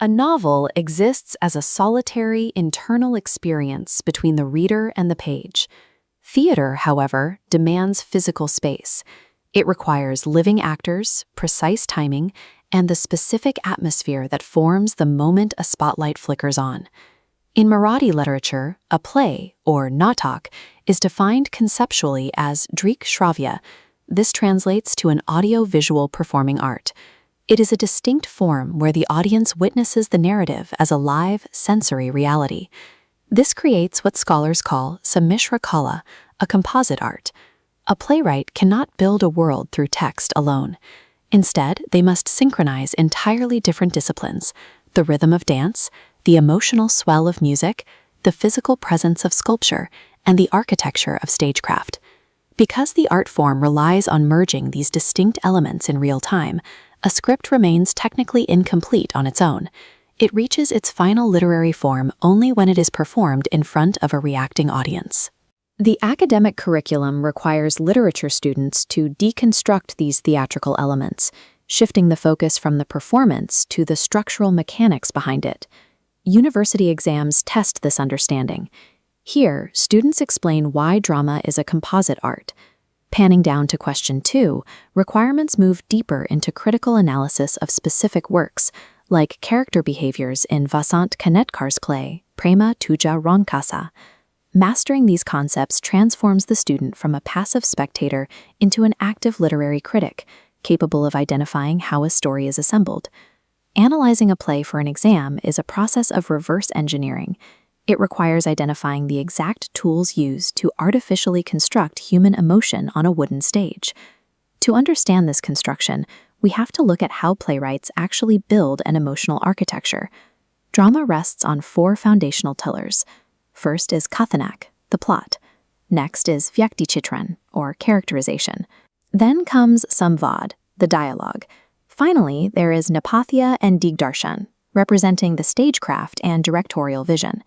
A novel exists as a solitary, internal experience between the reader and the page. Theater, however, demands physical space. It requires living actors, precise timing, and the specific atmosphere that forms the moment a spotlight flickers on. In Marathi literature, a play, or natak, is defined conceptually as Drik Shravya. This translates to an audio-visual performing art. It is a distinct form where the audience witnesses the narrative as a live, sensory reality. This creates what scholars call Sammishra Kala, a composite art. A playwright cannot build a world through text alone. Instead, they must synchronize entirely different disciplines: the rhythm of dance, the emotional swell of music, the physical presence of sculpture, and the architecture of stagecraft. Because the art form relies on merging these distinct elements in real time, a script remains technically incomplete on its own. It reaches its final literary form only when it is performed in front of a reacting audience. The academic curriculum requires literature students to deconstruct these theatrical elements, shifting the focus from the performance to the structural mechanics behind it. University exams test this understanding. Here, students explain why drama is a composite art. Panning down to question 2, requirements move deeper into critical analysis of specific works, like character behaviors in Vasant Kanetkar's play, Prema Tuja Ronkasa. Mastering these concepts transforms the student from a passive spectator into an active literary critic, capable of identifying how a story is assembled. Analyzing a play for an exam is a process of reverse engineering. It requires identifying the exact tools used to artificially construct human emotion on a wooden stage. To understand this construction, we have to look at how playwrights actually build an emotional architecture. Drama rests on 4 foundational pillars. First is Kathanak, the plot. Next is Vyaktichitran, or characterization. Then comes Samvad, the dialogue. Finally, there is Nepathya and Digdarshan, representing the stagecraft and directorial vision.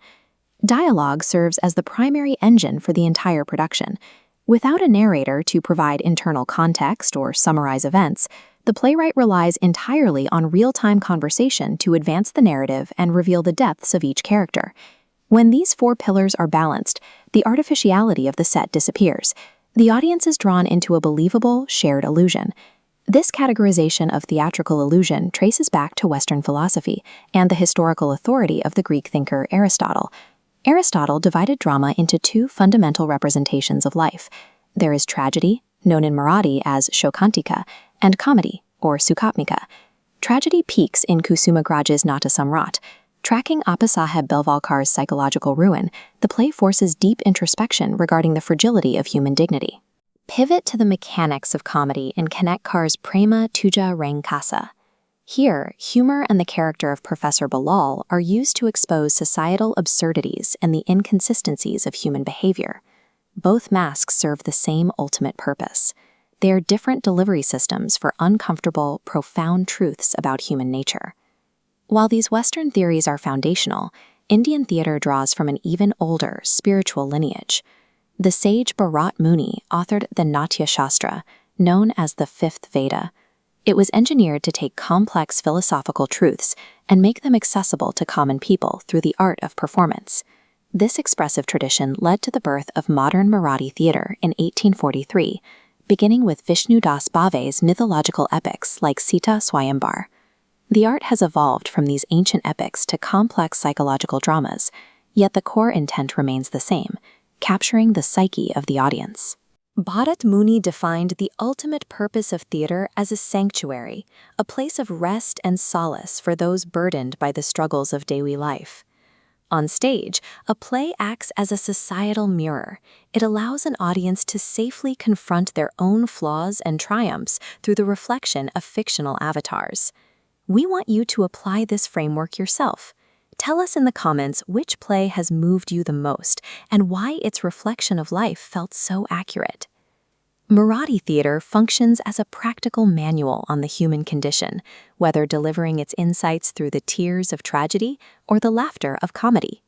Dialogue serves as the primary engine for the entire production. Without a narrator to provide internal context or summarize events, the playwright relies entirely on real-time conversation to advance the narrative and reveal the depths of each character. When these 4 pillars are balanced, the artificiality of the set disappears. The audience is drawn into a believable, shared illusion. This categorization of theatrical illusion traces back to Western philosophy and the historical authority of the Greek thinker Aristotle. Aristotle divided drama into 2 fundamental representations of life. There is tragedy, known in Marathi as Shokantika, and comedy, or Sukatmika. Tragedy peaks in Kusumagraj's Natasamrat. Tracking Appasaheb Belvalkar's psychological ruin, the play forces deep introspection regarding the fragility of human dignity. Pivot to the mechanics of comedy in Kanetkar's Prema Tuja Rangkasa. Here, humor and the character of Professor Bilal are used to expose societal absurdities and the inconsistencies of human behavior. Both masks serve the same ultimate purpose. They are different delivery systems for uncomfortable, profound truths about human nature. While these Western theories are foundational, Indian theater draws from an even older, spiritual lineage. The sage Bharat Muni authored the Natya Shastra, known as the 5th Veda. It was engineered to take complex philosophical truths and make them accessible to common people through the art of performance. This expressive tradition led to the birth of modern Marathi theater in 1843, beginning with Vishnu Das Bhave's mythological epics like Sita Swayambar. The art has evolved from these ancient epics to complex psychological dramas, yet the core intent remains the same: capturing the psyche of the audience. Bharat Muni defined the ultimate purpose of theater as a sanctuary, a place of rest and solace for those burdened by the struggles of daily life. On stage, a play acts as a societal mirror. It allows an audience to safely confront their own flaws and triumphs through the reflection of fictional avatars. We want you to apply this framework yourself. Tell us in the comments which play has moved you the most and why its reflection of life felt so accurate. Marathi theater functions as a practical manual on the human condition, whether delivering its insights through the tears of tragedy or the laughter of comedy.